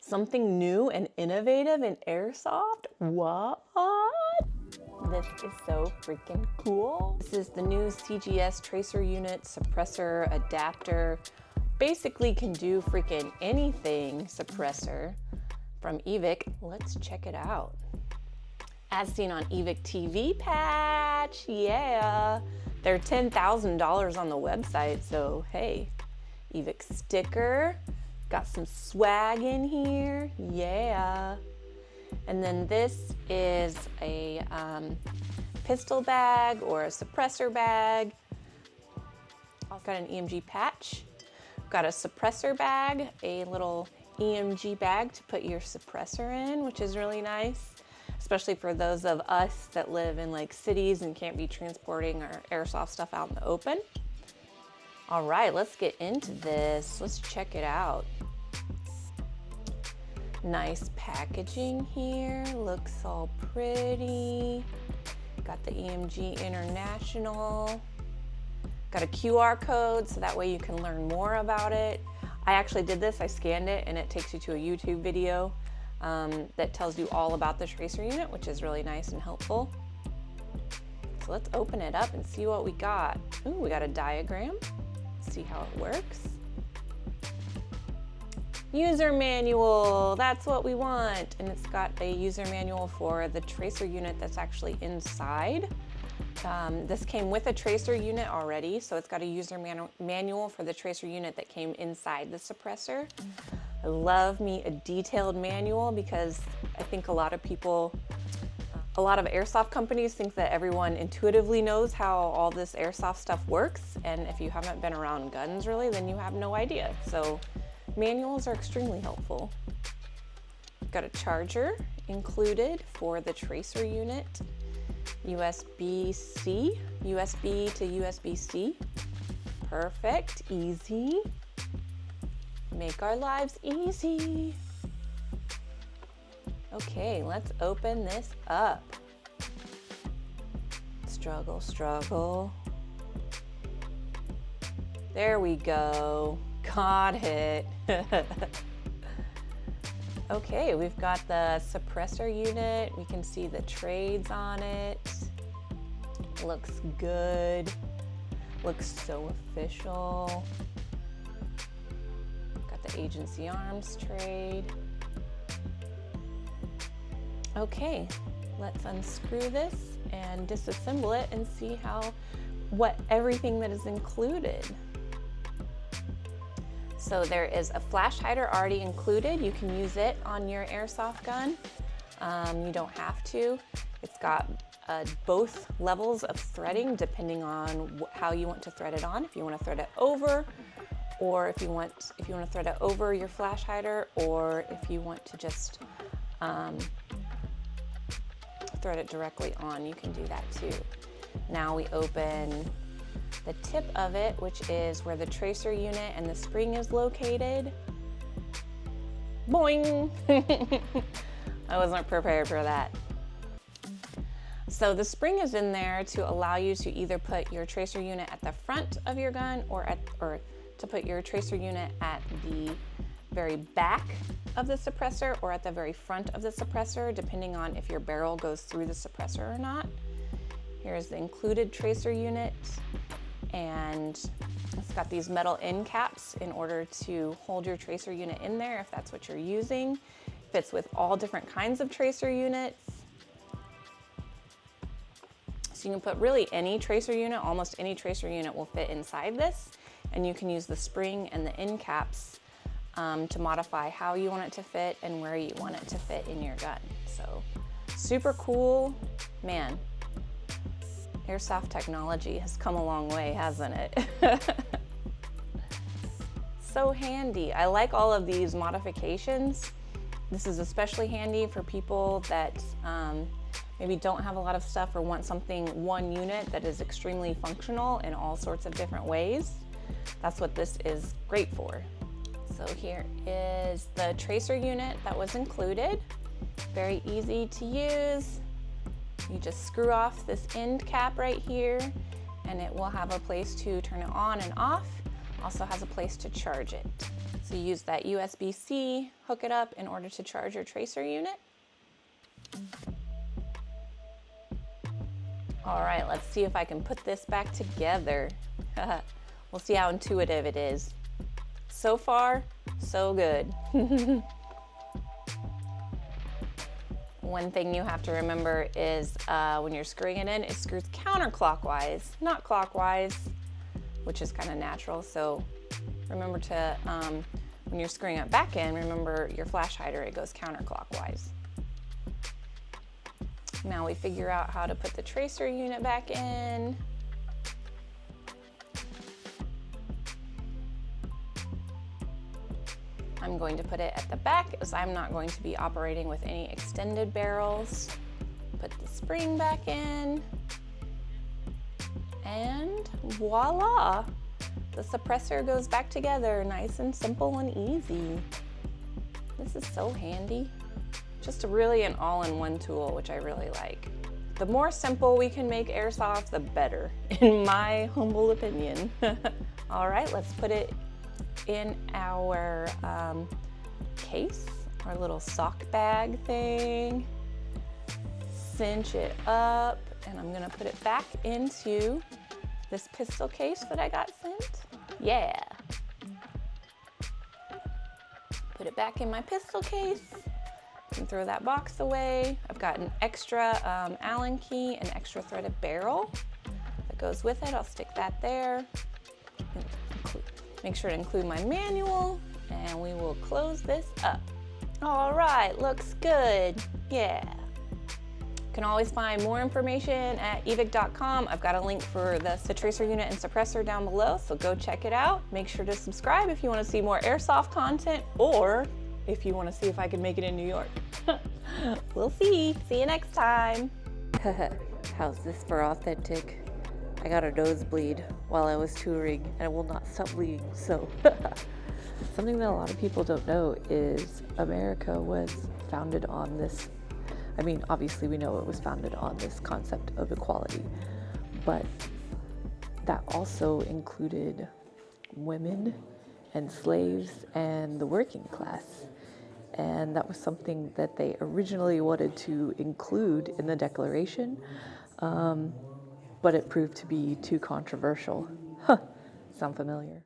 Something new and innovative in airsoft? What? This is so freaking cool. This is the new CGS tracer unit, suppressor, adapter. Basically can do freaking anything suppressor from Evike. Let's check it out. As seen on Evike TV patch, yeah. They're $10,000 on the website, so hey. Evike sticker, got some swag in here, yeah. And then this is a pistol bag or a suppressor bag. I've got an EMG patch. Got a suppressor bag, a little EMG bag to put your suppressor in, which is really nice, especially for those of us that live in like cities and can't be transporting our airsoft stuff out in the open. All right, let's get into this. Let's check it out. Nice packaging here, looks all pretty. Got the EMG International. Got a QR code so that way you can learn more about it. I actually did this, I scanned it, and it takes you to a YouTube video that tells you all about the tracer unit, which is really nice and helpful. So let's open it up and see what we got. Ooh, we got a diagram. Let's see how it works. User manual, that's what we want. And it's got a user manual for the tracer unit that's actually inside. This came with a tracer unit already, so it's got a user manual for the tracer unit that came inside the suppressor. I love me a detailed manual because I think a lot of airsoft companies think that everyone intuitively knows how all this airsoft stuff works, and if you haven't been around guns really, then you have no idea. So manuals are extremely helpful. Got a charger included for the tracer unit. USB-C, USB to USB-C. Perfect, easy. Make our lives easy. Okay, let's open this up. Struggle, struggle. There we go. Got it. Okay, we've got the suppressor unit. We can see the trades on it. Looks good. Looks so official. Got the agency arms trade. Okay, let's unscrew this and disassemble it and see what everything that is included. So there is a flash hider already included. You can use it on your airsoft gun. You don't have to. It's got both levels of threading depending on how you want to thread it on. If you want to thread it over, or if you want to thread it over your flash hider, or if you want to just thread it directly on, you can do that too. Now we open the tip of it, which is where the tracer unit and the spring is located. Boing! I wasn't prepared for that. So the spring is in there to allow you to either put your tracer unit at the front of your gun or to put your tracer unit at the very back of the suppressor or at the very front of the suppressor, depending on if your barrel goes through the suppressor or not. Here's the included tracer unit, and it's got these metal end caps in order to hold your tracer unit in there if that's what you're using. Fits with all different kinds of tracer units. So you can put really any tracer unit, almost any tracer unit will fit inside this, and you can use the spring and the end caps to modify how you want it to fit and where you want it to fit in your gun. So super cool, man. Airsoft technology has come a long way, hasn't it? So handy. I like all of these modifications. This is especially handy for people that maybe don't have a lot of stuff or want one unit that is extremely functional in all sorts of different ways. That's what this is great for. So here is the tracer unit that was included. Very easy to use. You just screw off this end cap right here, and it will have a place to turn it on and off. Also has a place to charge it. So you use that USB-C, hook it up in order to charge your tracer unit. All right, let's see if I can put this back together. We'll see how intuitive it is. So far, so good. One thing you have to remember is when you're screwing it in, it screws counterclockwise, not clockwise, which is kind of natural. So remember to, when you're screwing it back in, remember your flash hider, it goes counterclockwise. Now we figure out how to put the tracer unit back in. I'm going to put it at the back as I'm not going to be operating with any extended barrels. Put the spring back in, and voila! The suppressor goes back together, nice and simple and easy. This is so handy. Just really an all-in-one tool, which I really like. The more simple we can make airsoft, the better, in my humble opinion. All right, let's put it in our case, our little sock bag thing. Cinch it up, and I'm gonna put it back into this pistol case that I got sent. Yeah. Put it back in my pistol case. And throw that box away. I've got an extra Allen key, an extra threaded barrel that goes with it. I'll stick that there. Make sure to include my manual, and we will close this up. All right, looks good. Yeah. You can always find more information at evike.com. I've got a link for the tracer unit and suppressor down below, so go check it out. Make sure to subscribe if you want to see more airsoft content, or if you want to see if I can make it in New York. We'll see. See you next time. How's this for authentic? I got a nosebleed while I was touring, and I will not stop bleeding, so. Something that a lot of people don't know is America was founded on this. I mean, obviously we know it was founded on this concept of equality, but that also included women and slaves and the working class. And that was something that they originally wanted to include in the Declaration, but it proved to be too controversial. Sound familiar?